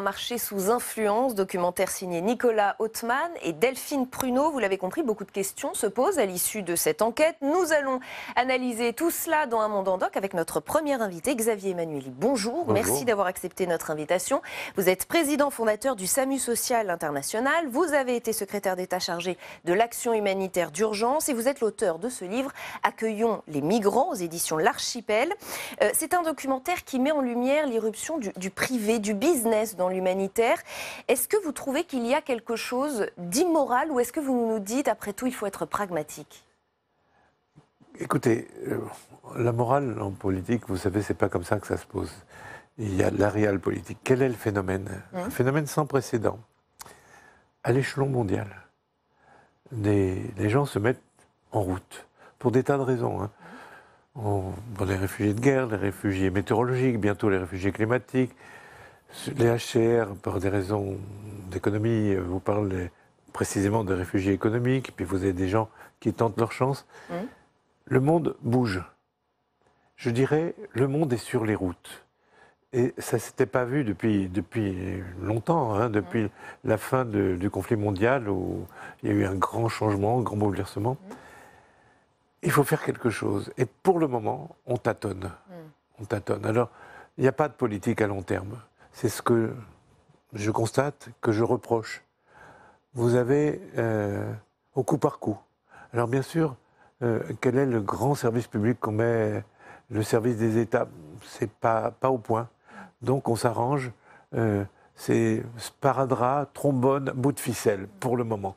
Marché sous influence, documentaire signé Nicolas Hautemann et Delphine Pruneau. Vous l'avez compris, beaucoup de questions se posent à l'issue de cette enquête. Nous allons analyser tout cela dans Un Monde en Doc avec notre premier invité, Xavier Emmanueli. Bonjour, merci d'avoir accepté notre invitation. Vous êtes président fondateur du SAMU Social International. Vous avez été secrétaire d'État chargé de l'action humanitaire d'urgence et vous êtes l'auteur de ce livre « Accueillons les migrants » aux éditions L'Archipel. C'est un documentaire qui met en lumière l'irruption du privé, du business dans l'humanitaire. Est-ce que vous trouvez qu'il y a quelque chose d'immoral ou est-ce que vous nous dites, après tout, il faut être pragmatique? Écoutez, la morale en politique, vous savez, c'est pas comme ça que ça se pose. Il y a la réelle politique. Quel est le phénomène? Un phénomène sans précédent. À l'échelon mondial, les gens se mettent en route pour des tas de raisons. Hein. Pour les réfugiés de guerre, les réfugiés météorologiques, bientôt les réfugiés climatiques, les HCR, pour des raisons d'économie, vous parlez précisément de réfugiés économiques, puis vous avez des gens qui tentent leur chance. Le monde bouge. Je dirais, le monde est sur les routes. Et ça ne s'était pas vu depuis longtemps, hein, depuis la fin du conflit mondial, où il y a eu un grand changement, un grand bouleversement. Il faut faire quelque chose. Et pour le moment, on tâtonne. On tâtonne. Alors, il n'y a pas de politique à long terme. C'est ce que je constate, que je reproche. Vous avez au coup par coup. Alors, bien sûr, quel est le grand service public qu'on met? Le service des États, c'est pas au point. Donc, on s'arrange. C'est sparadrap, trombone, bout de ficelle, pour le moment.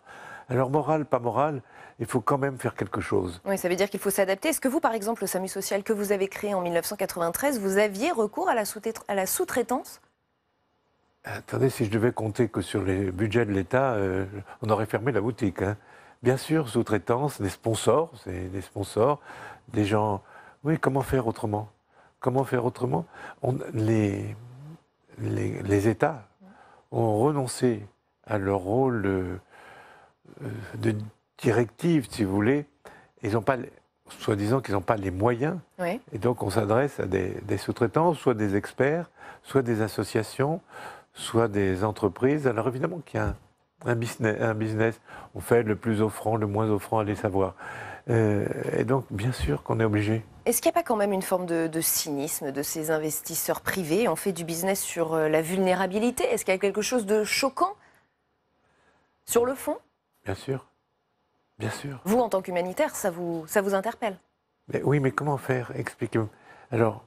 Alors, morale, pas morale, il faut quand même faire quelque chose. Oui, ça veut dire qu'il faut s'adapter. Est-ce que vous, par exemple, le SAMU social que vous avez créé en 1993, vous aviez recours à la sous-traitance? Attendez, si je devais compter que sur les budgets de l'État, on aurait fermé la boutique. Hein. Bien sûr, sous-traitance, des sponsors, des gens... Oui, comment faire autrement? Comment faire autrement? Les États ont renoncé à leur rôle de directive, si vous voulez. Ils n'ont pas, soi-disant qu'ils n'ont pas les moyens. Oui. Et donc on s'adresse à des sous-traitants, soit des experts, soit des associations, soit des entreprises. Alors évidemment qu'il y a un business. On fait le plus offrant, le moins offrant, allez savoir. Et donc bien sûr qu'on est obligé. Est-ce qu'il n'y a pas quand même une forme de cynisme de ces investisseurs privés? On fait du business sur la vulnérabilité. Est-ce qu'il y a quelque chose de choquant sur le fond? Bien sûr. Bien sûr. Vous, en tant qu'humanitaire, ça vous interpelle? Mais oui, mais comment faire? Expliquez-moi. Alors,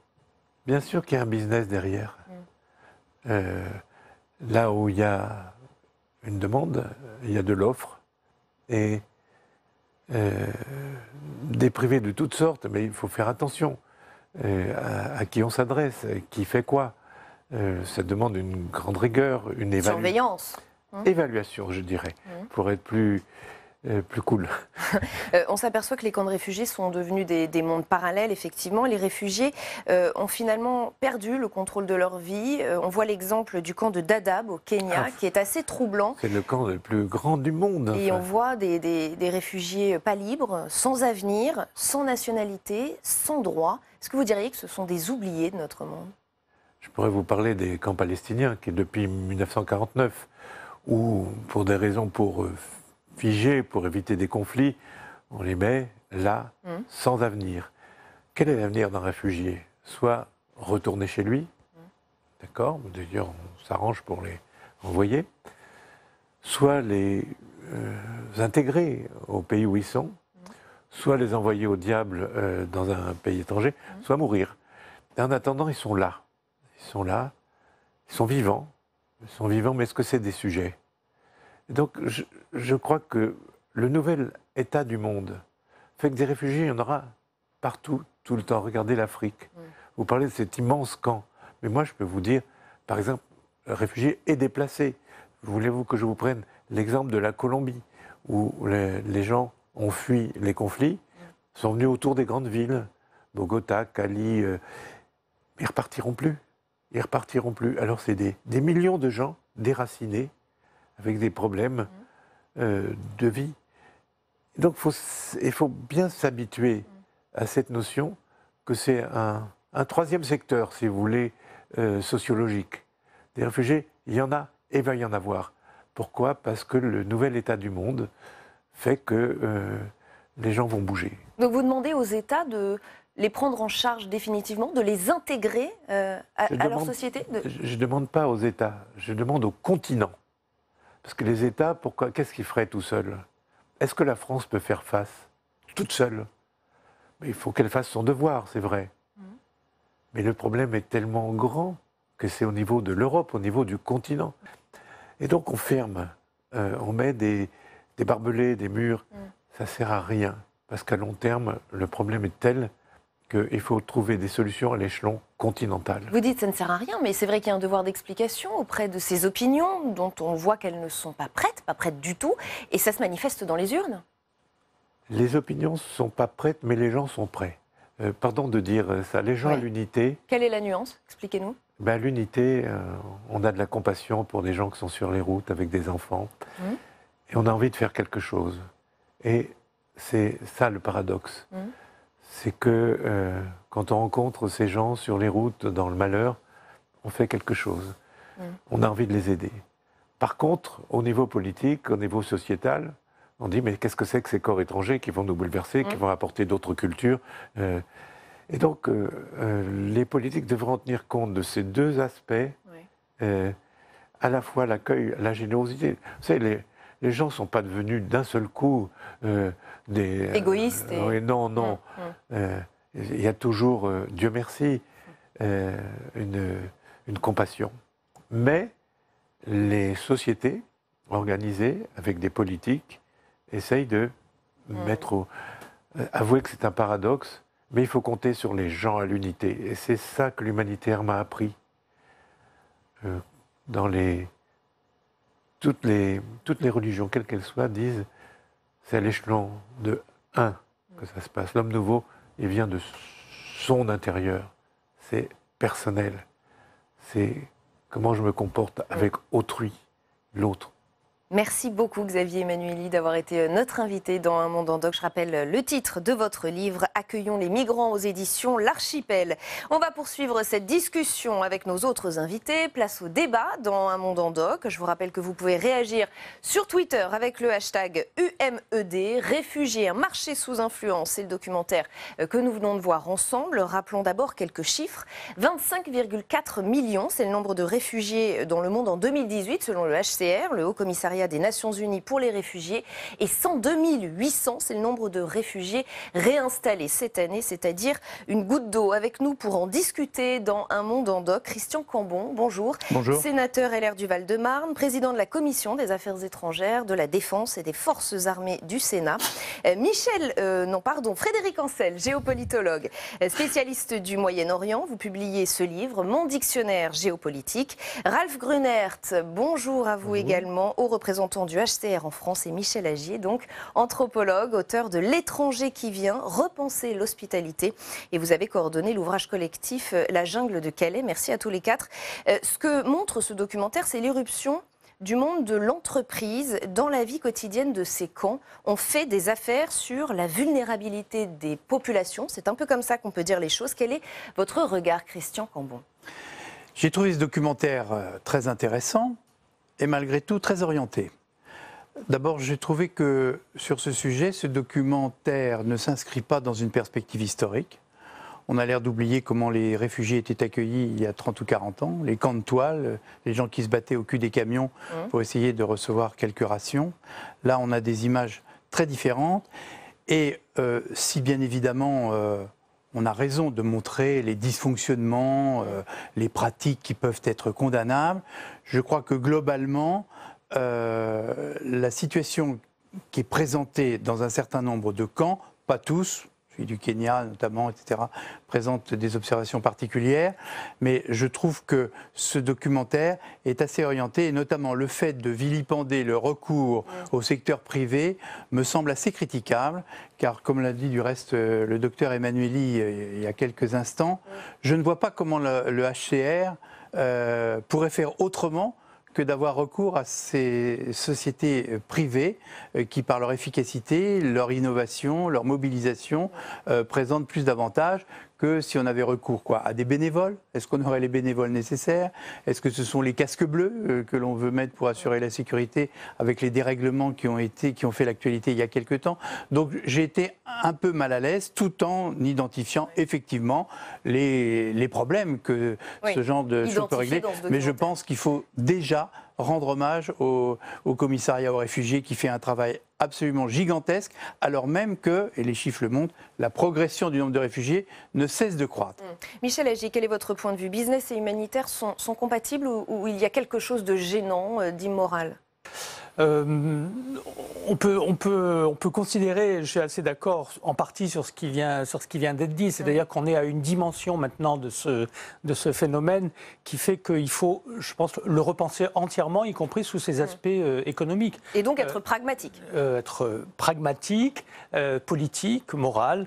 bien sûr qu'il y a un business derrière. Là où il y a une demande, il y a de l'offre. Et des privés de toutes sortes, mais il faut faire attention à qui on s'adresse, qui fait quoi. Ça demande une grande rigueur, une surveillance. Évaluation, je dirais, pour être plus cool. On s'aperçoit que les camps de réfugiés sont devenus des mondes parallèles, effectivement. Les réfugiés ont finalement perdu le contrôle de leur vie. On voit l'exemple du camp de Dadaab au Kenya, qui est assez troublant. C'est le camp le plus grand du monde. Et on voit des réfugiés pas libres, sans avenir, sans nationalité, sans droit. Est-ce que vous diriez que ce sont des oubliés de notre monde? Je pourrais vous parler des camps palestiniens, qui depuis 1949, où pour des raisons figés, pour éviter des conflits, on les met là, sans avenir. Quel est l'avenir d'un réfugié? Soit retourner chez lui, d'accord, d'ailleurs on s'arrange pour les envoyer, soit les intégrer au pays où ils sont, soit les envoyer au diable dans un pays étranger, soit mourir. Et en attendant, ils sont là. Ils sont là, ils sont vivants, mais est-ce que c'est des sujets? Donc, je crois que le nouvel état du monde fait que des réfugiés, il y en aura partout, tout le temps. Regardez l'Afrique. Vous parlez de cet immense camp. Mais moi, je peux vous dire, par exemple, réfugiés et déplacés. Voulez-vous que je vous prenne l'exemple de la Colombie, où les gens ont fui les conflits, sont venus autour des grandes villes, Bogota, Cali, ils ne repartiront plus. Ils ne repartiront plus. Alors, c'est des millions de gens déracinés, avec des problèmes de vie. Donc il faut bien s'habituer à cette notion que c'est un troisième secteur, si vous voulez, sociologique. Des réfugiés, il y en a et il va y en avoir. Pourquoi? Parce que le nouvel état du monde fait que les gens vont bouger. Donc vous demandez aux États de les prendre en charge définitivement, de les intégrer à leur société Je ne demande pas aux États, je demande au continent. Parce que les États, qu'est-ce qu'ils feraient tout seuls? Est-ce que la France peut faire face toute seule? Mais il faut qu'elle fasse son devoir, c'est vrai. Mais le problème est tellement grand que c'est au niveau de l'Europe, au niveau du continent. Et donc on ferme, on met des barbelés, des murs. Ça ne sert à rien. Parce qu'à long terme, le problème est tel qu'il faut trouver des solutions à l'échelon continental. Vous dites que ça ne sert à rien, mais c'est vrai qu'il y a un devoir d'explication auprès de ces opinions dont on voit qu'elles ne sont pas prêtes du tout, et ça se manifeste dans les urnes. Les opinions ne sont pas prêtes, mais les gens sont prêts. Pardon de dire ça. Les gens à l'unité... Quelle est la nuance? Expliquez-nous. À l'unité, on a de la compassion pour des gens qui sont sur les routes avec des enfants. Et on a envie de faire quelque chose. Et c'est ça le paradoxe. C'est que quand on rencontre ces gens sur les routes, dans le malheur, on fait quelque chose. On a envie de les aider. Par contre, au niveau politique, au niveau sociétal, on dit mais qu'est-ce que c'est que ces corps étrangers qui vont nous bouleverser, qui vont apporter d'autres cultures Et donc, les politiques devront tenir compte de ces deux aspects, à la fois l'accueil, la générosité. Vous savez, les gens ne sont pas devenus d'un seul coup des... égoïstes. Non. Il y a toujours, Dieu merci, une compassion. Mais les sociétés organisées, avec des politiques, essayent de mettre avouer que c'est un paradoxe, mais il faut compter sur les gens à l'unité. Et c'est ça que l'humanitaire m'a appris. Toutes les religions, quelles qu'elles soient, disent c'est à l'échelon de un que ça se passe. L'homme nouveau, il vient de son intérieur. C'est personnel. C'est comment je me comporte avec autrui, l'autre. Merci beaucoup Xavier Emmanuelli d'avoir été notre invité dans Un monde en doc. Je rappelle le titre de votre livre, Accueillons les migrants aux éditions L'Archipel. On va poursuivre cette discussion avec nos autres invités. Place au débat dans Un monde en doc. Je vous rappelle que vous pouvez réagir sur Twitter avec le hashtag UMED, réfugiés, un marché sous influence. C'est le documentaire que nous venons de voir ensemble. Rappelons d'abord quelques chiffres. 25,4 millions, c'est le nombre de réfugiés dans le monde en 2018 selon le HCR, le Haut Commissariat des Nations Unies pour les réfugiés, et 102 800, c'est le nombre de réfugiés réinstallés cette année, c'est-à-dire une goutte d'eau. Avec nous pour en discuter dans Un monde en doc, Christian Cambon, bonjour. Bonjour. Sénateur LR du Val-de-Marne, président de la Commission des Affaires étrangères, de la Défense et des Forces armées du Sénat. Frédéric Ancel, géopolitologue, spécialiste du Moyen-Orient. Vous publiez ce livre, Mon dictionnaire géopolitique. Ralph Grunert, bonjour à vous également, haut représentant du HCR en France, et Michel Agier, donc anthropologue, auteur de L'étranger qui vient, repenser l'hospitalité. Et vous avez coordonné l'ouvrage collectif La jungle de Calais. Merci à tous les quatre. Ce que montre ce documentaire, c'est l'éruption du monde de l'entreprise dans la vie quotidienne de ces camps. On fait des affaires sur la vulnérabilité des populations. C'est un peu comme ça qu'on peut dire les choses. Quel est votre regard, Christian Cambon? J'ai trouvé ce documentaire très intéressant et malgré tout très orienté. D'abord, j'ai trouvé que sur ce sujet, ce documentaire ne s'inscrit pas dans une perspective historique. On a l'air d'oublier comment les réfugiés étaient accueillis il y a 30 ou 40 ans, les camps de toile, les gens qui se battaient au cul des camions pour essayer de recevoir quelques rations. Là, on a des images très différentes. Et si bien évidemment, on a raison de montrer les dysfonctionnements, les pratiques qui peuvent être condamnables, je crois que globalement, la situation qui est présentée dans un certain nombre de camps, pas tous, celui du Kenya notamment, etc., présente des observations particulières. Mais je trouve que ce documentaire est assez orienté, et notamment le fait de vilipender le recours au secteur privé me semble assez critiquable, car comme l'a dit du reste le docteur Emmanuelli il y a quelques instants, je ne vois pas comment le HCR pourrait faire autrement que d'avoir recours à ces sociétés privées qui, par leur efficacité, leur innovation, leur mobilisation, présentent plus d'avantages que si on avait recours à des bénévoles. Est-ce qu'on aurait les bénévoles nécessaires? Est-ce que ce sont les casques bleus que l'on veut mettre pour assurer la sécurité avec les dérèglements qui ont fait l'actualité il y a quelque temps? Donc j'ai été un peu mal à l'aise tout en identifiant effectivement les problèmes que ce genre de choses peut régler. Mais je pense qu'il faut déjà rendre hommage au commissariat aux réfugiés qui fait un travail absolument gigantesque, alors même que, et les chiffres le montrent, la progression du nombre de réfugiés ne cesse de croître. Michel Agier, quel est votre point de vue? Business et humanitaire sont compatibles ou il y a quelque chose de gênant, d'immoral? On peut considérer, je suis assez d'accord en partie sur ce qui vient d'être dit, c'est-à-dire qu'on est à une dimension maintenant de ce phénomène qui fait qu'il faut, je pense, le repenser entièrement, y compris sous ses aspects économiques. Et donc être pragmatique. Être pragmatique, politique, moral.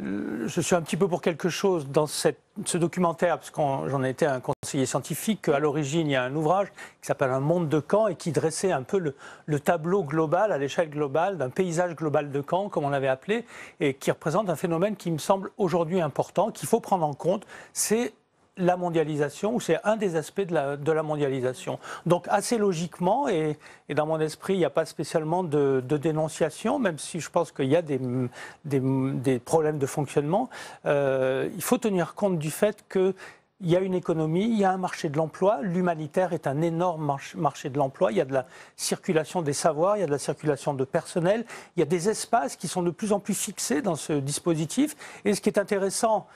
Je suis un petit peu pour quelque chose dans ce documentaire, parce que j'en ai été un conseiller scientifique, qu'à l'origine, il y a un ouvrage qui s'appelle Un monde de Caen et qui dressait un peu le tableau global, à l'échelle globale, d'un paysage global de Caen, comme on l'avait appelé, et qui représente un phénomène qui me semble aujourd'hui important, qu'il faut prendre en compte, c'est la mondialisation, ou c'est un des aspects de la mondialisation. Donc assez logiquement, et dans mon esprit, il n'y a pas spécialement de dénonciation, même si je pense qu'il y a des problèmes de fonctionnement, il faut tenir compte du fait qu'il y a une économie, il y a un marché de l'emploi, l'humanitaire est un énorme marché de l'emploi, il y a de la circulation des savoirs, il y a de la circulation de personnel, il y a des espaces qui sont de plus en plus fixés dans ce dispositif, et ce qui est intéressant,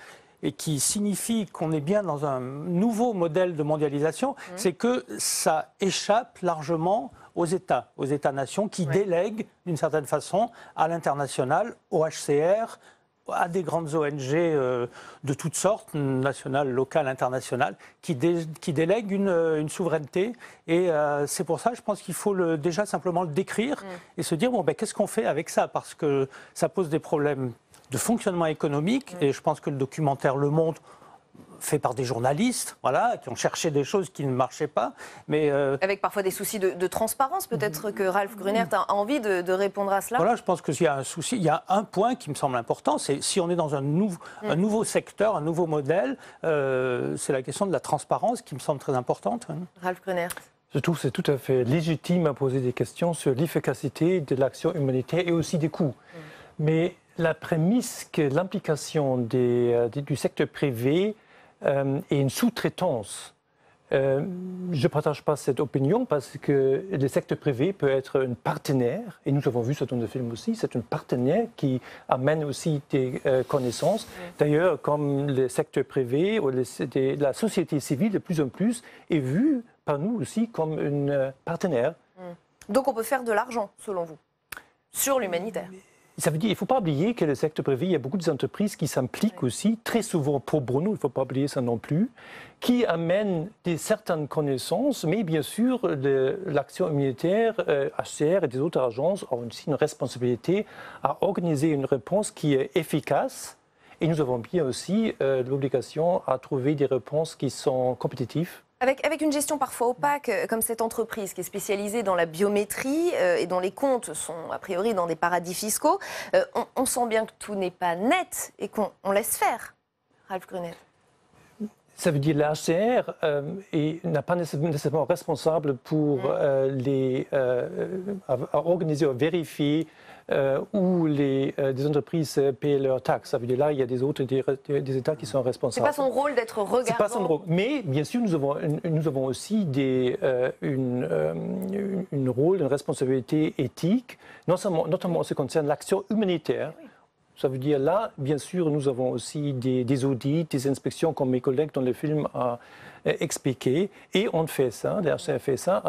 et qui signifie qu'on est bien dans un nouveau modèle de mondialisation, c'est que ça échappe largement aux États-nations qui délèguent d'une certaine façon à l'international, au HCR, à des grandes ONG de toutes sortes, nationales, locales, internationales, qui délèguent une souveraineté. Et c'est pour ça, je pense qu'il faut déjà simplement le décrire et se dire, qu'est-ce qu'on fait avec ça? Parce que ça pose des problèmes de fonctionnement économique, et je pense que le documentaire le montre, fait par des journalistes, qui ont cherché des choses qui ne marchaient pas. Mais avec parfois des soucis de transparence, peut-être que Ralf Grunert a envie de répondre à cela. Voilà, je pense qu'il y a un souci. Il y a un point qui me semble important, c'est si on est dans un nouveau secteur, un nouveau modèle, c'est la question de la transparence qui me semble très importante. Ralf Grunert. Je trouve que c'est tout à fait légitime à poser des questions sur l'efficacité de l'action humanitaire et aussi des coûts. Mais la prémisse que l'implication du secteur privé est une sous-traitance, je ne partage pas cette opinion parce que le secteur privé peut être un partenaire, et nous avons vu ça dans le film aussi, c'est un partenaire qui amène aussi des connaissances. D'ailleurs, comme le secteur privé ou la société civile de plus en plus est vue par nous aussi comme un partenaire. Donc on peut faire de l'argent, selon vous, sur l'humanitaire? Ça veut dire qu'il ne faut pas oublier que le secteur privé, il y a beaucoup d'entreprises qui s'impliquent aussi, très souvent pro bono, il ne faut pas oublier ça non plus, qui amènent certaines connaissances, mais bien sûr, l'action humanitaire, HCR et des autres agences ont aussi une responsabilité à organiser une réponse qui est efficace. Et nous avons bien aussi l'obligation à trouver des réponses qui sont compétitives. Avec une gestion parfois opaque, comme cette entreprise qui est spécialisée dans la biométrie et dont les comptes sont a priori dans des paradis fiscaux, on sent bien que tout n'est pas net et qu'on laisse faire. Ralf Grunert. Ça veut dire que l'HCR n'a pas nécessairement responsable pour organiser ou vérifier où des entreprises paient leurs taxes. Ça veut dire là, il y a des États qui sont responsables. Ce n'est pas son rôle d'être regardant. C'est pas son rôle. Mais bien sûr, nous avons aussi une responsabilité éthique, notamment en ce qui concerne l'action humanitaire. Oui. Ça veut dire là, bien sûr, nous avons aussi des audits, des inspections, comme mes collègues dans le film ont expliqué. Et on fait ça, l'HCR fait ça,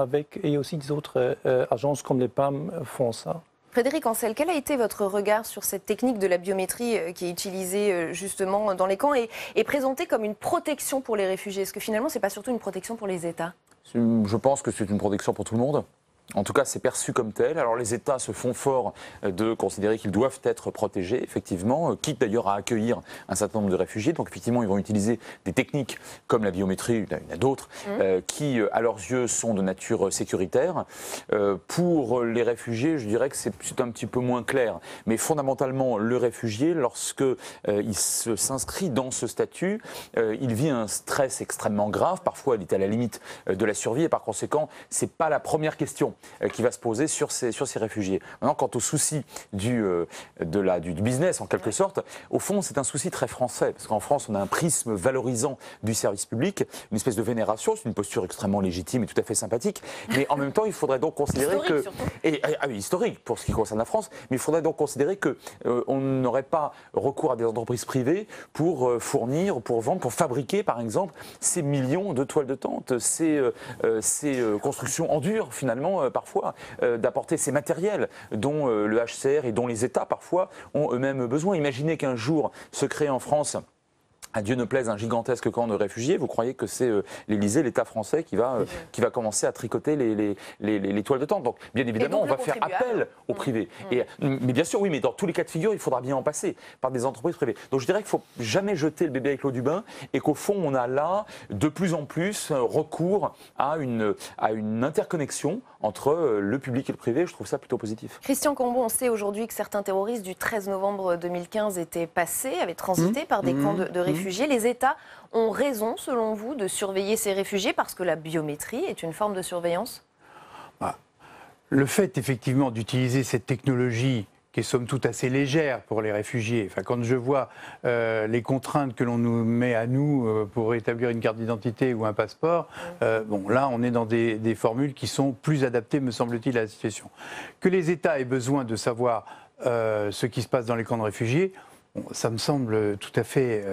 et aussi des autres agences comme les PAM font ça. Frédéric Ancel, quel a été votre regard sur cette technique de la biométrie qui est utilisée justement dans les camps et présentée comme une protection pour les réfugiés? Est-ce que finalement, ce n'est pas surtout une protection pour les États? Je pense que c'est une protection pour tout le monde. En tout cas, c'est perçu comme tel. Alors les États se font fort de considérer qu'ils doivent être protégés, effectivement, quitte d'ailleurs à accueillir un certain nombre de réfugiés. Donc effectivement, ils vont utiliser des techniques comme la biométrie, il y en a d'autres, qui, à leurs yeux, sont de nature sécuritaire. Pour les réfugiés, je dirais que c'est un petit peu moins clair. Mais fondamentalement, le réfugié, lorsque il s'inscrit dans ce statut, il vit un stress extrêmement grave. Parfois, il est à la limite de la survie et par conséquent, c'est pas la première question qui va se poser sur ces réfugiés. Maintenant, quant au souci du business, en quelque sorte, au fond, c'est un souci très français, parce qu'en France, on a un prisme valorisant du service public, une espèce de vénération, c'est une posture extrêmement légitime et tout à fait sympathique, mais en même temps, il faudrait donc considérer historique pour ce qui concerne la France, mais il faudrait donc considérer qu'on n'aurait pas recours à des entreprises privées pour fournir, pour vendre, pour fabriquer, par exemple, ces millions de toiles de tente, ces constructions en dur, finalement, parfois, d'apporter ces matériels dont le HCR et dont les États, parfois, ont eux-mêmes besoin. Imaginez qu'un jour se crée en France, à Dieu ne plaise, un gigantesque camp de réfugiés. Vous croyez que c'est l'Élysée, l'État français, qui va commencer à tricoter les toiles de tente. Donc, bien évidemment, on va faire appel au privé. Mais bien sûr, oui, mais dans tous les cas de figure, il faudra bien en passer par des entreprises privées. Donc, je dirais qu'il ne faut jamais jeter le bébé avec l'eau du bain et qu'au fond, on a là, de plus en plus, recours à une interconnexion entre le public et le privé. Je trouve ça plutôt positif. Christian Cambon, on sait aujourd'hui que certains terroristes du 13 novembre 2015 étaient passés, avaient transité par des camps de réfugiés. Les États ont raison, selon vous, de surveiller ces réfugiés parce que la biométrie est une forme de surveillance ? Le fait, effectivement, d'utiliser cette technologie qui est somme toute assez légère pour les réfugiés. Enfin, quand je vois les contraintes que l'on nous met à nous pour établir une carte d'identité ou un passeport, bon, là, on est dans des formules qui sont plus adaptées, me semble-t-il, à la situation. Que les États aient besoin de savoir ce qui se passe dans les camps de réfugiés, bon, ça me semble tout à fait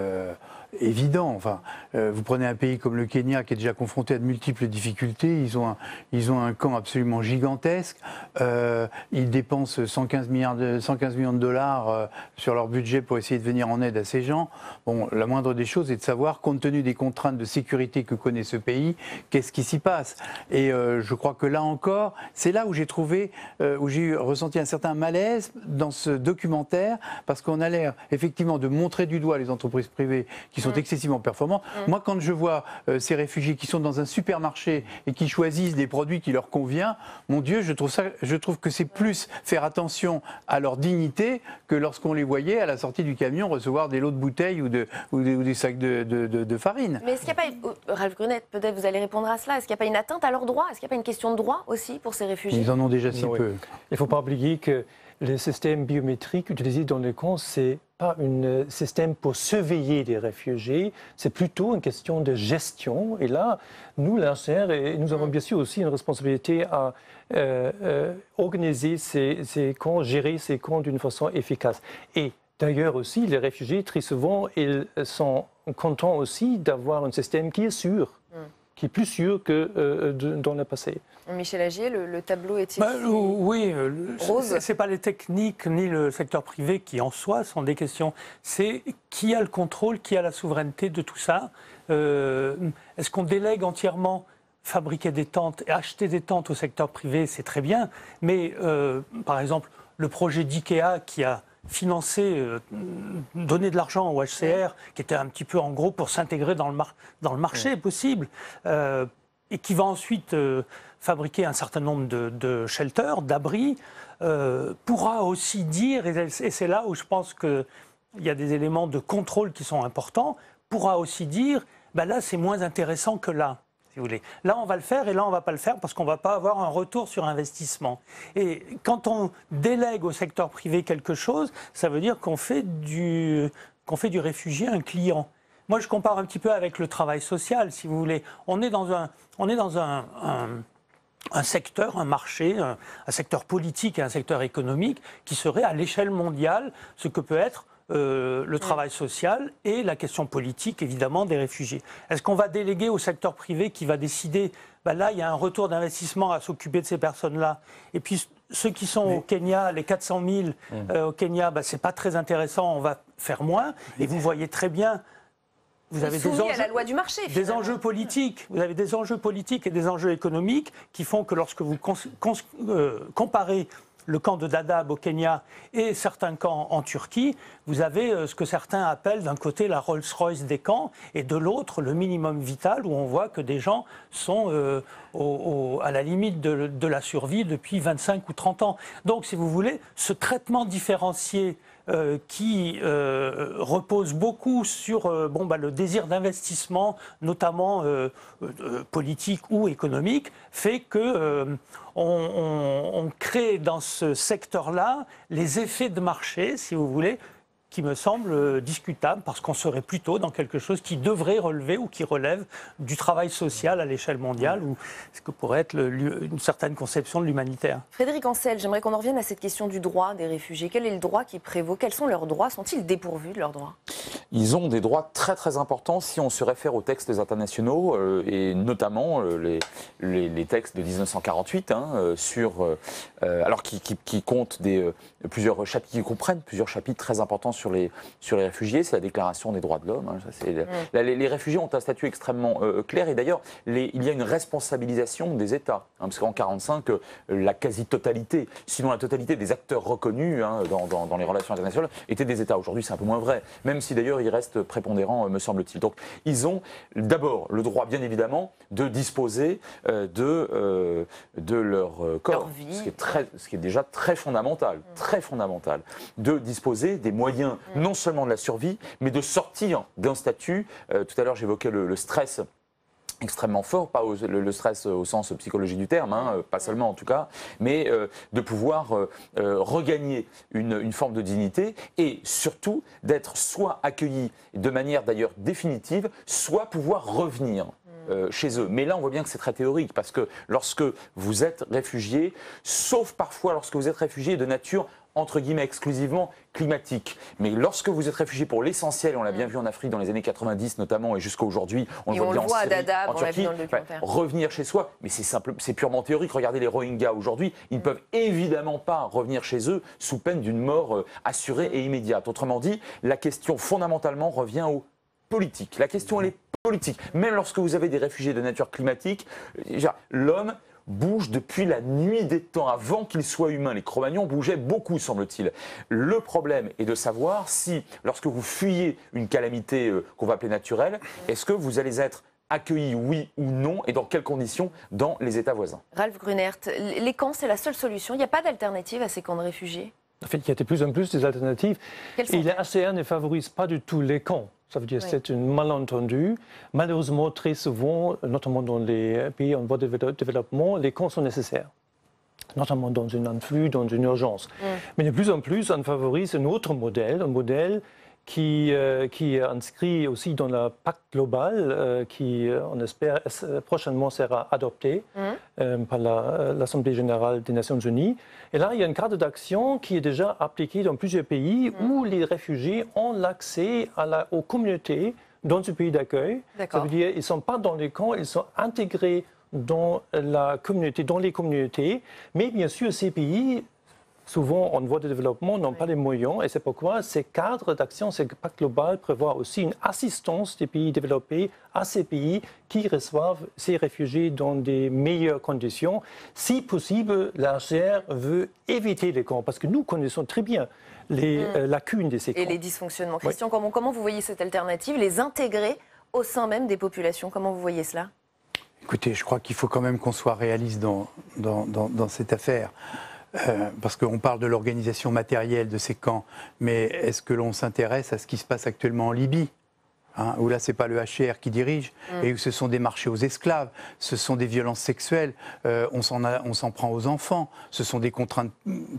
évident. Enfin, vous prenez un pays comme le Kenya qui est déjà confronté à de multiples difficultés. Ils ont un camp absolument gigantesque. Ils dépensent 115 millions de dollars sur leur budget pour essayer de venir en aide à ces gens. Bon, la moindre des choses est de savoir, compte tenu des contraintes de sécurité que connaît ce pays, qu'est-ce qui s'y passe. Et je crois que là encore, c'est là où j'ai ressenti un certain malaise dans ce documentaire, parce qu'on a l'air effectivement de montrer du doigt les entreprises privées qui sont excessivement performantes. Moi, quand je vois ces réfugiés qui sont dans un supermarché et qui choisissent des produits qui leur conviennent, mon Dieu, je trouve que c'est plus faire attention à leur dignité que lorsqu'on les voyait à la sortie du camion recevoir des lots de bouteilles ou des sacs de farine. Mais est-ce qu'il n'y a pas, Ralph Grunet, peut-être vous allez répondre à cela, est-ce qu'il n'y a pas une atteinte à leurs droits ? Est-ce qu'il n'y a pas une question de droit aussi pour ces réfugiés ? Ils en ont déjà si peu. Il ne faut pas oublier que le système biométrique utilisé dans les camps, ce n'est pas un système pour surveiller les réfugiés, c'est plutôt une question de gestion. Et là, nous, l'HCR, nous avons bien sûr aussi une responsabilité à organiser ces camps, gérer ces camps d'une façon efficace. Et d'ailleurs aussi, les réfugiés, très souvent, ils sont contents aussi d'avoir un système qui est sûr, qui est plus sûr que dans le passé. Michel Agier, le tableau est-il oui, rose ? Ce n'est pas les techniques ni le secteur privé qui en soi sont des questions. C'est qui a le contrôle, qui a la souveraineté de tout ça. Est-ce qu'on délègue entièrement fabriquer des tentes et acheter des tentes au secteur privé? C'est très bien. Mais par exemple, le projet d'IKEA qui a financer, donner de l'argent au HCR, qui était un petit peu en gros pour s'intégrer dans le marché possible, et qui va ensuite fabriquer un certain nombre de shelters, d'abris, pourra aussi dire, et c'est là où je pense qu'il y a des éléments de contrôle qui sont importants, pourra aussi dire, ben là c'est moins intéressant que là. Si vous voulez. Là, on va le faire et là, on ne va pas le faire parce qu'on ne va pas avoir un retour sur investissement. Et quand on délègue au secteur privé quelque chose, ça veut dire qu'on fait du réfugié un client. Moi, je compare un petit peu avec le travail social, si vous voulez. On est dans un secteur, un marché, un secteur politique et un secteur économique qui serait à l'échelle mondiale ce que peut être le travail social et la question politique, évidemment, des réfugiés. Est-ce qu'on va déléguer au secteur privé qui va décider, ben là, il y a un retour d'investissement à s'occuper de ces personnes-là. Et puis, ceux qui sont au Kenya, les 400 000 au Kenya, ben, ce n'est pas très intéressant, on va faire moins. Et vous voyez très bien, vous avez soumis à la loi du marché, des enjeux politiques. Vous avez des enjeux politiques et des enjeux économiques qui font que lorsque vous comparez le camp de Dadaab au Kenya et certains camps en Turquie, vous avez ce que certains appellent d'un côté la Rolls-Royce des camps et de l'autre le minimum vital, où on voit que des gens sont à la limite de la survie depuis 25 ou 30 ans. Donc, si vous voulez, ce traitement différencié qui repose beaucoup sur le désir d'investissement, notamment politique ou économique, fait que on crée dans ce secteur-là les effets de marché, si vous voulez, qui me semble discutable, parce qu'on serait plutôt dans quelque chose qui devrait relever ou qui relève du travail social à l'échelle mondiale, ou ce que pourrait être une certaine conception de l'humanitaire. Frédéric Ancel, j'aimerais qu'on en revienne à cette question du droit des réfugiés. Quel est le droit qui prévaut? Quels sont leurs droits? Sont-ils dépourvus de leurs droits? Ils ont des droits très très importants si on se réfère aux textes internationaux et notamment les textes de 1948 alors qui comptent plusieurs chapitres, qui comprennent plusieurs chapitres très importants sur les réfugiés. C'est la Déclaration des droits de l'homme. Les réfugiés ont un statut extrêmement clair et d'ailleurs il y a une responsabilisation des États, parce qu'en 1945 la quasi-totalité, sinon la totalité des acteurs reconnus dans les relations internationales étaient des États. Aujourd'hui c'est un peu moins vrai, même si d'ailleurs il reste prépondérant, me semble-t-il. Donc, ils ont d'abord le droit, bien évidemment, de disposer de leur corps, ce qui est déjà très fondamental, de disposer des moyens, non seulement de la survie, mais de sortir d'un statut. Tout à l'heure, j'évoquais le stress extrêmement fort, pas le stress au sens psychologique du terme, pas seulement en tout cas, mais de pouvoir regagner une forme de dignité et surtout d'être soit accueilli de manière d'ailleurs définitive, soit pouvoir revenir chez eux. Mais là, on voit bien que c'est très théorique parce que lorsque vous êtes réfugié, sauf parfois lorsque vous êtes réfugié de nature entre guillemets exclusivement climatique. Mais lorsque vous êtes réfugié pour l'essentiel, on l'a bien vu en Afrique dans les années 90 notamment et jusqu'à aujourd'hui, on le voit bien en Syrie, Dadaab, en Turquie, revenir chez soi, mais c'est purement théorique. Regardez les Rohingyas aujourd'hui, ils ne peuvent évidemment pas revenir chez eux sous peine d'une mort assurée et immédiate. Autrement dit, la question fondamentalement revient aux politiques. La question elle est politique. Même lorsque vous avez des réfugiés de nature climatique, l'homme bouge depuis la nuit des temps, avant qu'il soit humain. Les Cro-Magnons bougeaient beaucoup, semble-t-il. Le problème est de savoir si, lorsque vous fuyez une calamité qu'on va appeler naturelle, est-ce que vous allez être accueillis, oui ou non, et dans quelles conditions dans les États voisins. Ralph Grunert, les camps, c'est la seule solution. Il n'y a pas d'alternative à ces camps de réfugiés? En fait, il y a de plus en plus des alternatives. Et l'ACR ne favorise pas du tout les camps. Ça veut dire que c'est un malentendu. Malheureusement, très souvent, notamment dans les pays en voie de développement, les camps sont nécessaires, notamment dans un influx, dans une urgence. Mais de plus en plus, on favorise un autre modèle, un modèle qui est inscrit aussi dans le pacte global, qui, on espère, prochainement sera adopté par l'Assemblée générale des Nations unies. Et là, il y a une carte d'action qui est déjà appliquée dans plusieurs pays où les réfugiés ont l'accès aux communautés dans ce pays d'accueil. Ça veut dire qu'ils ne sont pas dans les camps, ils sont intégrés dans la communauté, dans les communautés. Mais bien sûr, ces pays, souvent en voie de développement, n'ont pas les moyens. Et c'est pourquoi ces cadres d'action, ce pacte global prévoit aussi une assistance des pays développés à ces pays qui reçoivent ces réfugiés dans des meilleures conditions. Si possible, l'HCR veut éviter les camps, parce que nous connaissons très bien les lacunes de ces camps. Et les dysfonctionnements. Christian, comment vous voyez cette alternative, les intégrer au sein même des populations? Comment vous voyez cela? Écoutez, je crois qu'il faut quand même qu'on soit réaliste dans cette affaire. Parce qu'on parle de l'organisation matérielle de ces camps, mais est-ce que l'on s'intéresse à ce qui se passe actuellement en Libye, où là, ce n'est pas le HCR qui dirige, et où ce sont des marchés aux esclaves, ce sont des violences sexuelles, on s'en prend aux enfants, ce sont des contraintes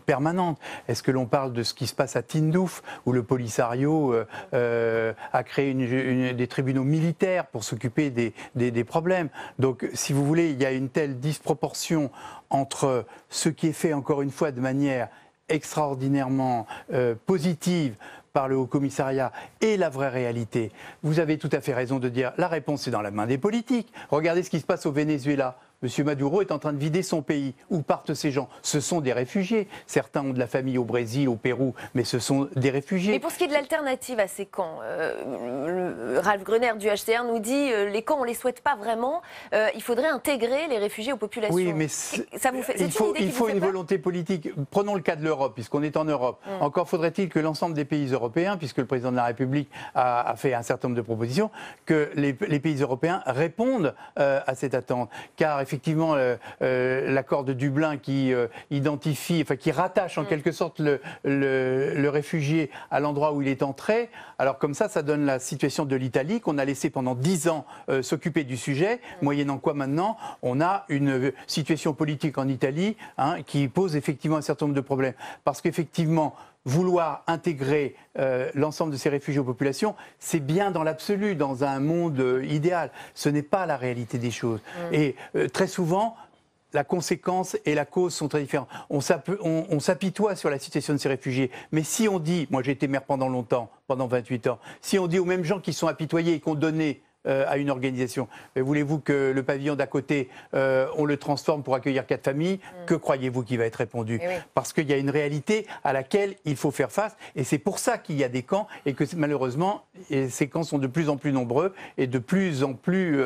permanentes. Est-ce que l'on parle de ce qui se passe à Tindouf, où le Polisario a créé des tribunaux militaires pour s'occuper des problèmes? Donc, si vous voulez, il y a une telle disproportion entre ce qui est fait, encore une fois, de manière extraordinairement positive par le Haut-Commissariat et la vraie réalité. Vous avez tout à fait raison de dire la réponse est dans la main des politiques. Regardez ce qui se passe au Venezuela. M. Maduro est en train de vider son pays. Où partent ces gens? Ce sont des réfugiés. Certains ont de la famille au Brésil, au Pérou, mais ce sont des réfugiés. Mais pour ce qui est de l'alternative à ces camps, Ralph Gruner du HCR nous dit les camps, on ne les souhaite pas vraiment. Il faudrait intégrer les réfugiés aux populations. Oui, mais il faut une volonté politique. Prenons le cas de l'Europe, puisqu'on est en Europe. Encore faudrait-il que l'ensemble des pays européens, puisque le président de la République a fait un certain nombre de propositions, que les pays européens répondent à cette attente. Car effectivement, l'accord de Dublin qui qui rattache en quelque sorte le réfugié à l'endroit où il est entré, alors comme ça donne la situation de l'Italie qu'on a laissé pendant 10 ans s'occuper du sujet, moyennant quoi maintenant on a une situation politique en Italie qui pose effectivement un certain nombre de problèmes. Parce qu'effectivement, vouloir intégrer l'ensemble de ces réfugiés aux populations, c'est bien dans l'absolu, dans un monde idéal. Ce n'est pas la réalité des choses. Et très souvent, la conséquence et la cause sont très différentes. On s'apitoie sur la situation de ces réfugiés. Mais si on dit, moi j'ai été maire pendant longtemps, pendant 28 ans, si on dit aux mêmes gens qui sont apitoyés et qu'on donnait à une organisation, voulez-vous que le pavillon d'à côté, on le transforme pour accueillir 4 familles, que croyez-vous qu'il va être répondu? Parce qu'il y a une réalité à laquelle il faut faire face, et c'est pour ça qu'il y a des camps, et que malheureusement, ces camps sont de plus en plus nombreux et de plus en plus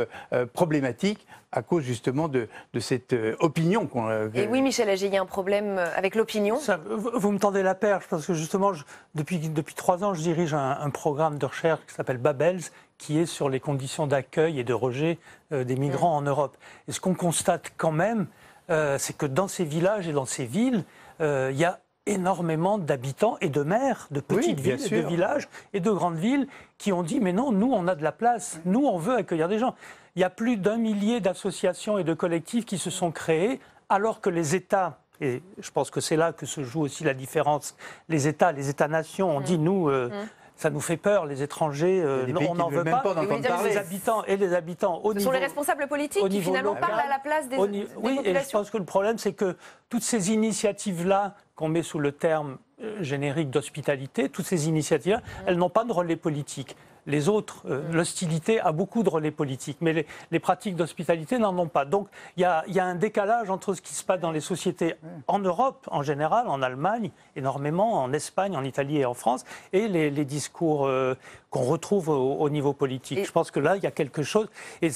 problématiques, à cause justement de cette opinion. Et oui, Michel Ager, il y a un problème avec l'opinion. Vous me tendez la perche, parce que justement, depuis 3 ans, je dirige un programme de recherche qui s'appelle Babels, qui est sur les conditions d'accueil et de rejet des migrants en Europe. Et ce qu'on constate quand même, c'est que dans ces villages et dans ces villes, il y a énormément d'habitants et de maires de petites villes, de villages et de grandes villes qui ont dit « mais non, nous, on a de la place, nous, on veut accueillir des gens ». Il y a plus d'1 millier d'associations et de collectifs qui se sont créés, alors que les États, et je pense que c'est là que se joue aussi la différence, les États-nations ont dit « nous… ça nous fait peur, les étrangers, on n'en veut pas. Les habitants et les habitants au niveau. Ce sont les responsables politiques qui finalement parlent à la place des populations. Oui, et je pense que le problème, c'est que toutes ces initiatives-là, qu'on met sous le terme générique d'hospitalité, toutes ces initiatives-là, elles n'ont pas de relais politique. Les autres, l'hostilité a beaucoup de relais politiques, mais les pratiques d'hospitalité n'en ont pas. Donc il y a un décalage entre ce qui se passe dans les sociétés en Europe, en général, en Allemagne, énormément, en Espagne, en Italie et en France, et les discours qu'on retrouve au niveau politique. Je pense que là, il y a quelque chose, et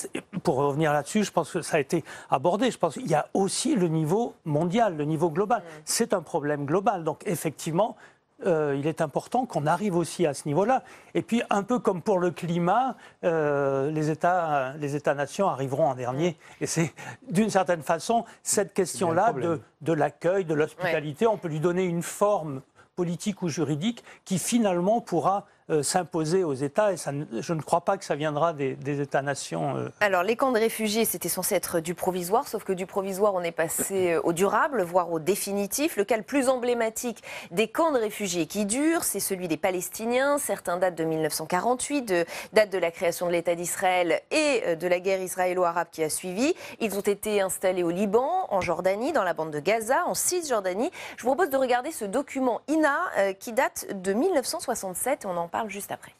pour revenir là-dessus, je pense que ça a été abordé, je pense qu'il y a aussi le niveau mondial, le niveau global. C'est un problème global, donc effectivement, il est important qu'on arrive aussi à ce niveau-là. Et puis, un peu comme pour le climat, les États-nations arriveront en dernier. Et c'est, d'une certaine façon, cette question-là de l'accueil, de l'hospitalité, on peut lui donner une forme politique ou juridique qui, finalement, pourra s'imposer aux États. Et ça, je ne crois pas que ça viendra des États-nations. Alors, les camps de réfugiés, c'était censé être du provisoire, sauf que du provisoire, on est passé au durable, voire au définitif. Le cas le plus emblématique des camps de réfugiés qui durent, c'est celui des Palestiniens. Certains datent de 1948, date de la création de l'État d'Israël et de la guerre israélo-arabe qui a suivi. Ils ont été installés au Liban, en Jordanie, dans la bande de Gaza, en Cisjordanie. Je vous propose de regarder ce document INA qui date de 1967. On en parle juste après.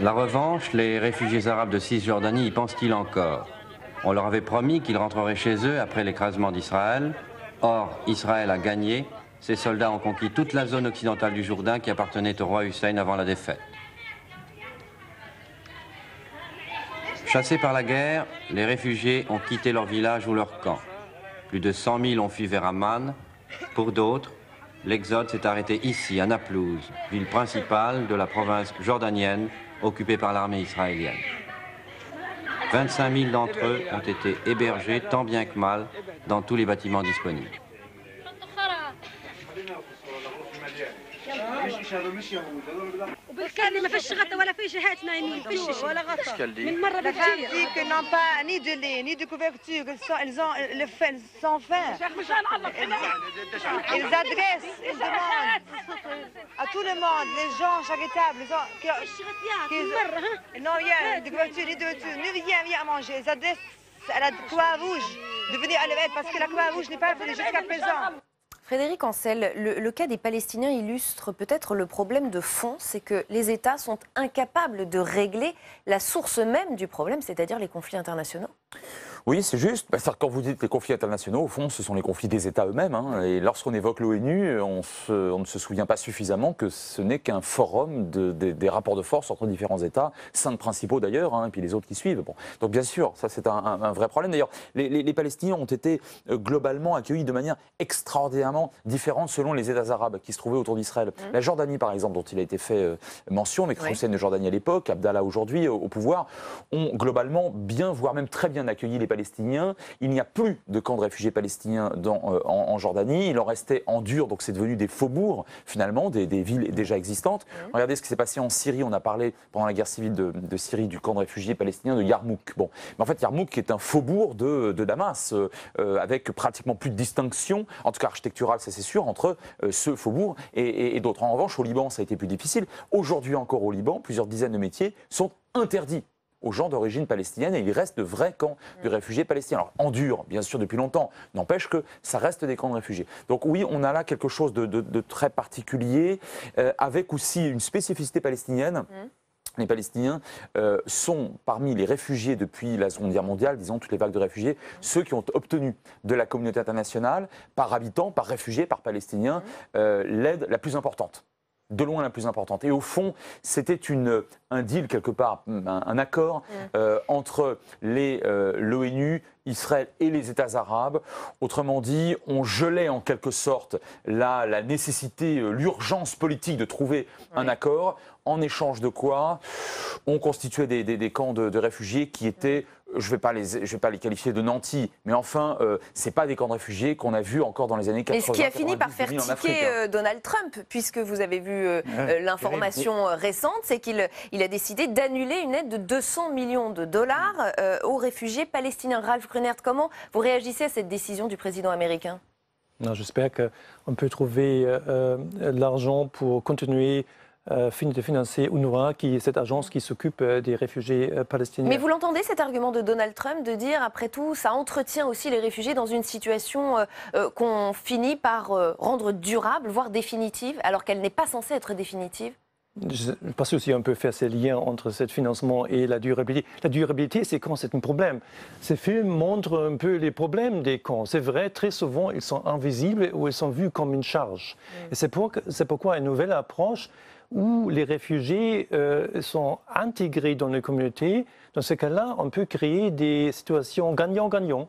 La revanche, les réfugiés arabes de Cisjordanie y pensent-ils encore? On leur avait promis qu'ils rentreraient chez eux après l'écrasement d'Israël. Or, Israël a gagné. Ses soldats ont conquis toute la zone occidentale du Jourdain qui appartenait au roi Hussein avant la défaite. Chassés par la guerre, les réfugiés ont quitté leur village ou leur camp. Plus de 100 000 ont fui vers Amman. Pour d'autres, l'exode s'est arrêté ici, à Naplouse, ville principale de la province jordanienne occupée par l'armée israélienne. 25 000 d'entre eux ont été hébergés tant bien que mal dans tous les bâtiments disponibles. وبالكاد ما فيش غطا ولا في جهات نايمين فيش شيء ولا غطا من مرة بكثير que n'ont pas ni de lit ni de couverture ils ont le faim sans faim ils adressent ils demandent à tout le monde les gens charitables ils n'ont rien de couverture ni de rien à manger ils adressent à la Croix-Rouge de venir à l'aide parce que la Croix-Rouge n'est pas venue jusqu'à présent. Frédéric Ancel, le cas des Palestiniens illustre peut-être le problème de fond, c'est que les États sont incapables de régler la source même du problème, c'est-à-dire les conflits internationaux. Oui, c'est juste. Quand vous dites les conflits internationaux, au fond, ce sont les conflits des États eux-mêmes. Hein. Et lorsqu'on évoque l'ONU, on ne se souvient pas suffisamment que ce n'est qu'un forum des rapports de force entre différents États, 5 principaux d'ailleurs, hein, et puis les autres qui suivent. Bon. Donc bien sûr, ça c'est un vrai problème. D'ailleurs, les Palestiniens ont été globalement accueillis de manière extraordinairement différente selon les États arabes qui se trouvaient autour d'Israël. La Jordanie, par exemple, dont il a été fait mention, avec Hussein de Jordanie à l'époque, Abdallah aujourd'hui au pouvoir, ont globalement bien, voire même très bien accueilli les Palestiniens. Il n'y a plus de camps de réfugiés palestiniens en Jordanie. Il en restait en dur, donc c'est devenu des faubourgs, finalement, des villes déjà existantes. Regardez ce qui s'est passé en Syrie. On a parlé pendant la guerre civile de Syrie du camp de réfugiés palestiniens de Yarmouk. Bon. Mais en fait, Yarmouk est un faubourg de Damas, avec pratiquement plus de distinction, en tout cas architecturale, ça c'est sûr, entre ce faubourg et d'autres. En revanche, au Liban, ça a été plus difficile. Aujourd'hui encore au Liban, plusieurs dizaines de métiers sont interdits aux gens d'origine palestinienne et il reste de vrais camps de réfugiés palestiniens. Alors en dur, bien sûr, depuis longtemps, n'empêche que ça reste des camps de réfugiés. Donc oui, on a là quelque chose de très particulier, avec aussi une spécificité palestinienne. Les Palestiniens sont parmi les réfugiés depuis la Seconde Guerre mondiale, disons toutes les vagues de réfugiés, ceux qui ont obtenu de la communauté internationale, par habitant, par réfugié, par Palestinien, l'aide la plus importante. De loin la plus importante. Et au fond, c'était un deal quelque part, un accord entre l'ONU, Israël et les États arabes. Autrement dit, on gelait en quelque sorte la nécessité, l'urgence politique de trouver un accord, en échange de quoi on constituait des camps de réfugiés qui étaient, je vais pas les qualifier de nantis, mais enfin, c'est pas des camps de réfugiés qu'on a vus encore dans les années 80. Mais ce qui a fini par faire tiquer Donald Trump, puisque vous avez vu l'information récente, c'est qu'il a décidé d'annuler une aide de 200 millions de dollars aux réfugiés palestiniens. Ralph Grunert, comment vous réagissez à cette décision du président américain ? J'espère qu'on peut trouver l'argent pour continuer de financer UNRWA, qui est cette agence qui s'occupe des réfugiés palestiniens. Mais vous l'entendez, cet argument de Donald Trump de dire, après tout, ça entretient aussi les réfugiés dans une situation qu'on finit par rendre durable, voire définitive, alors qu'elle n'est pas censée être définitive ? Je pense aussi on peut faire ces liens entre ce financement et la durabilité. La durabilité, c'est quand c'est un problème. Ces films montrent un peu les problèmes des camps. C'est vrai, très souvent, ils sont invisibles ou ils sont vus comme une charge. Et c'est pourquoi une nouvelle approche où les réfugiés sont intégrés dans les communautés, dans ce cas-là, on peut créer des situations gagnant-gagnant.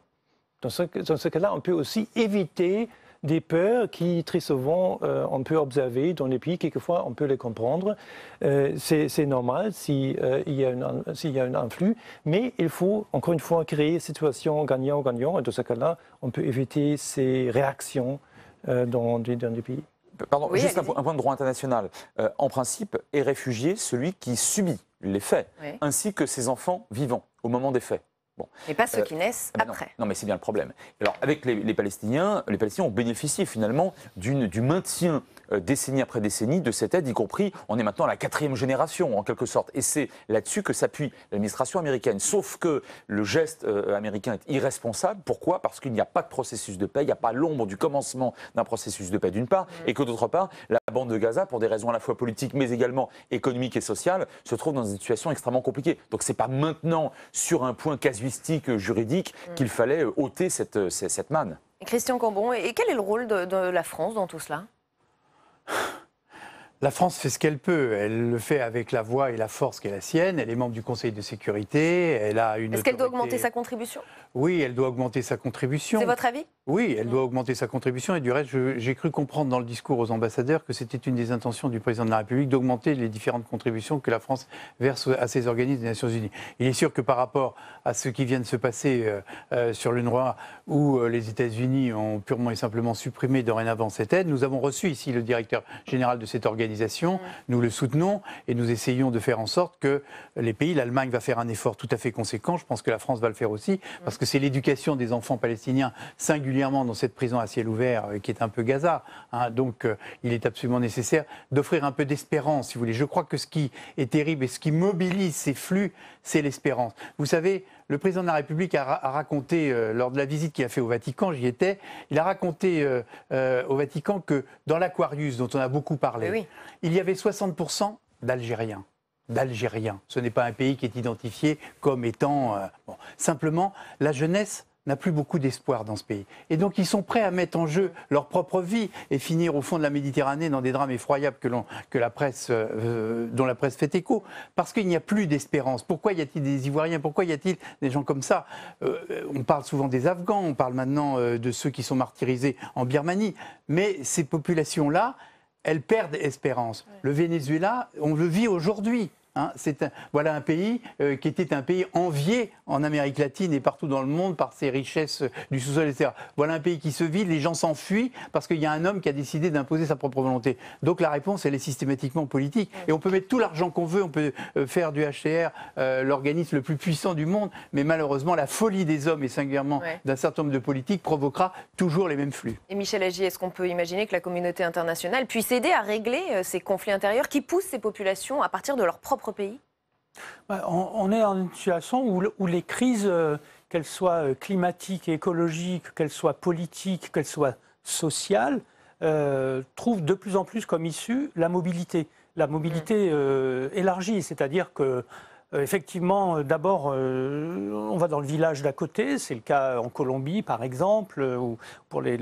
Dans ce cas-là, on peut aussi éviter des peurs qui, très souvent, on peut observer dans les pays. Quelquefois, on peut les comprendre. C'est normal s'il y a un influx. Mais il faut, encore une fois, créer une situation gagnant-gagnant. Et dans ce cas-là, on peut éviter ces réactions dans des pays. Pardon, oui, juste un point de droit international. En principe, est réfugié celui qui subit les faits, ainsi que ses enfants vivants au moment des faits. Bon. Mais pas ceux qui naissent après. Non, mais c'est bien le problème. Alors, avec les Palestiniens ont bénéficié finalement du maintien décennie après décennie de cette aide, y compris, on est maintenant à la 4e génération en quelque sorte. Et c'est là-dessus que s'appuie l'administration américaine. Sauf que le geste américain est irresponsable. Pourquoi ? Parce qu'il n'y a pas de processus de paix, il n'y a pas l'ombre du commencement d'un processus de paix d'une part, et que d'autre part, la bande de Gaza, pour des raisons à la fois politiques mais également économiques et sociales, se trouve dans une situation extrêmement compliquée. Donc c'est pas maintenant sur un point casuistique, juridique, qu'il fallait ôter cette manne. Christian Cambon, et quel est le rôle de la France dans tout cela ? La France fait ce qu'elle peut. Elle le fait avec la voix et la force qui est la sienne. Elle est membre du Conseil de sécurité. Elle a une Est-ce qu'elle doit augmenter sa contribution ? Oui, elle doit augmenter sa contribution. C'est votre avis ? Oui, elle doit augmenter sa contribution. Et du reste, j'ai cru comprendre dans le discours aux ambassadeurs que c'était une des intentions du président de la République d'augmenter les différentes contributions que la France verse à ces organismes des Nations Unies. Il est sûr que par rapport à ce qui vient de se passer sur l'UNRWA, où les États-Unis ont purement et simplement supprimé dorénavant cette aide, nous avons reçu ici le directeur général de cette organisation. Nous le soutenons et nous essayons de faire en sorte que les pays, l'Allemagne va faire un effort tout à fait conséquent. Je pense que la France va le faire aussi, parce que c'est l'éducation des enfants palestiniens, singulièrement dans cette prison à ciel ouvert qui est un peu Gaza. Donc il est absolument nécessaire d'offrir un peu d'espérance, si vous voulez. Je crois que ce qui est terrible et ce qui mobilise ces flux, c'est l'espérance. Vous savez, le président de la République a raconté, lors de la visite qu'il a fait au Vatican, j'y étais, il a raconté au Vatican que dans l'Aquarius, dont on a beaucoup parlé, oui. il y avait 60% d'Algériens. Ce n'est pas un pays qui est identifié comme étant... bon. Simplement, la jeunesse n'a plus beaucoup d'espoir dans ce pays. Et donc, ils sont prêts à mettre en jeu leur propre vie et finir au fond de la Méditerranée dans des drames effroyables dont la presse fait écho. Parce qu'il n'y a plus d'espérance. Pourquoi y a-t-il des Ivoiriens? Pourquoi y a-t-il des gens comme ça? On parle souvent des Afghans, on parle maintenant de ceux qui sont martyrisés en Birmanie. Mais ces populations-là, elles perdent espérance. Ouais. Le Venezuela, on le vit aujourd'hui. Hein, voilà un pays qui était un pays envié en Amérique latine et partout dans le monde par ses richesses du sous-sol, etc. Voilà un pays qui se vide, les gens s'enfuient parce qu'il y a un homme qui a décidé d'imposer sa propre volonté. Donc la réponse, elle est systématiquement politique. Et on peut mettre tout l'argent qu'on veut, on peut faire du HCR l'organisme le plus puissant du monde, mais malheureusement, la folie des hommes et singulièrement d'un certain nombre de politiques provoquera toujours les mêmes flux. Et Michel Agier, est-ce qu'on peut imaginer que la communauté internationale puisse aider à régler ces conflits intérieurs qui poussent ces populations à partir de leur propre pays? On est dans une situation où les crises, qu'elles soient climatiques et écologiques, qu'elles soient politiques, qu'elles soient sociales, trouvent de plus en plus comme issue la mobilité. La mobilité élargie, c'est-à-dire que effectivement, d'abord, on va dans le village d'à côté, c'est le cas en Colombie par exemple, ou pour les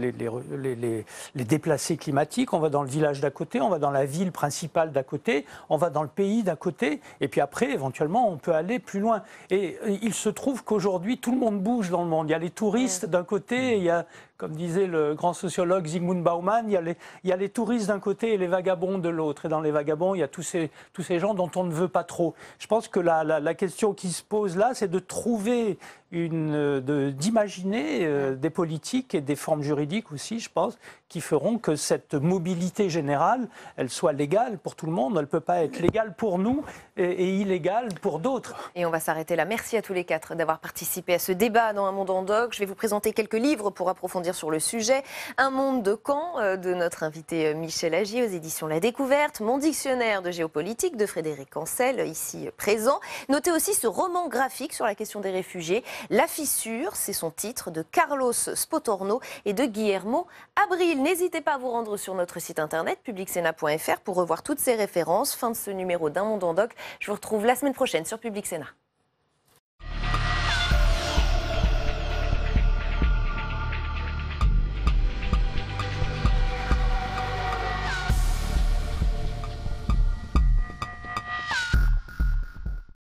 déplacés climatiques, on va dans le village d'à côté, on va dans la ville principale d'à côté, on va dans le pays d'à côté, et puis après, éventuellement, on peut aller plus loin. Et il se trouve qu'aujourd'hui, tout le monde bouge dans le monde. Il y a les touristes d'un côté, il y a, comme disait le grand sociologue Zygmunt Bauman, il y a les touristes d'un côté et les vagabonds de l'autre. Et dans les vagabonds, il y a tous ces gens dont on ne veut pas trop. Je pense que la question qui se pose là, c'est de trouver d'imaginer des politiques et des formes juridiques aussi, je pense, qui feront que cette mobilité générale, elle soit légale pour tout le monde. Elle ne peut pas être légale pour nous et illégale pour d'autres. Et on va s'arrêter là. Merci à tous les quatre d'avoir participé à ce débat dans Un monde en doc. Je vais vous présenter quelques livres pour approfondir sur le sujet. Un monde de Caen, de notre invité Michel Agier aux éditions La Découverte. Mon dictionnaire de géopolitique de Frédéric Ancel, ici présent. Notez aussi ce roman graphique sur la question des réfugiés. La fissure, c'est son titre, de Carlos Spotorno et de Guillermo Abril. N'hésitez pas à vous rendre sur notre site internet publicsena.fr pour revoir toutes ces références. Fin de ce numéro d'Un monde en doc. Je vous retrouve la semaine prochaine sur Public Sénat.